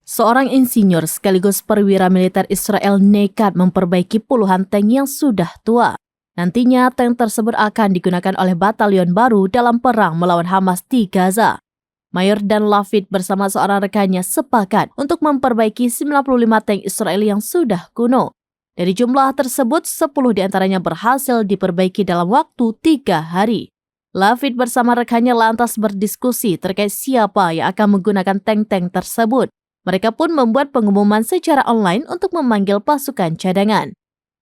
Seorang insinyur sekaligus perwira militer Israel nekat memperbaiki puluhan tank yang sudah tua. Nantinya tank tersebut akan digunakan oleh batalion baru dalam perang melawan Hamas di Gaza. Mayor Dan Lavid bersama seorang rekannya sepakat untuk memperbaiki 95 tank Israel yang sudah kuno. Dari jumlah tersebut, 10 diantaranya berhasil diperbaiki dalam waktu 3 hari. Lavid bersama rekannya lantas berdiskusi terkait siapa yang akan menggunakan tank-tank tersebut. Mereka pun membuat pengumuman secara online untuk memanggil pasukan cadangan.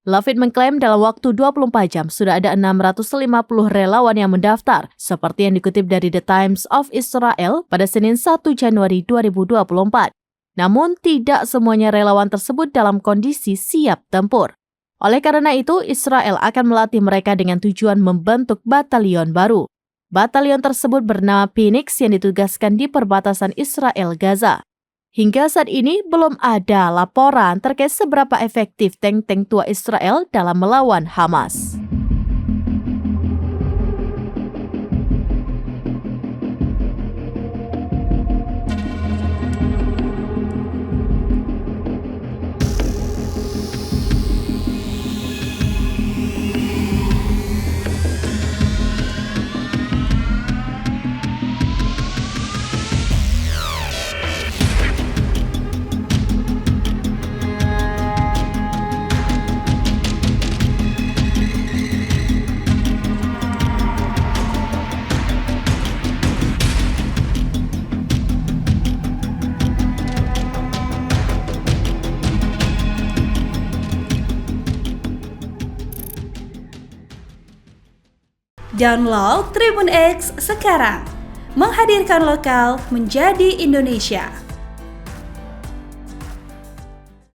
Lavid mengklaim dalam waktu 24 jam sudah ada 650 relawan yang mendaftar, seperti yang dikutip dari The Times of Israel pada Senin 1 Januari 2024. Namun, tidak semuanya relawan tersebut dalam kondisi siap tempur. Oleh karena itu, Israel akan melatih mereka dengan tujuan membentuk batalion baru. Batalion tersebut bernama Phoenix yang ditugaskan di perbatasan Israel-Gaza. Hingga saat ini belum ada laporan terkait seberapa efektif tank-tank tua Israel dalam melawan Hamas. Download Tribun X sekarang, menghadirkan lokal menjadi Indonesia.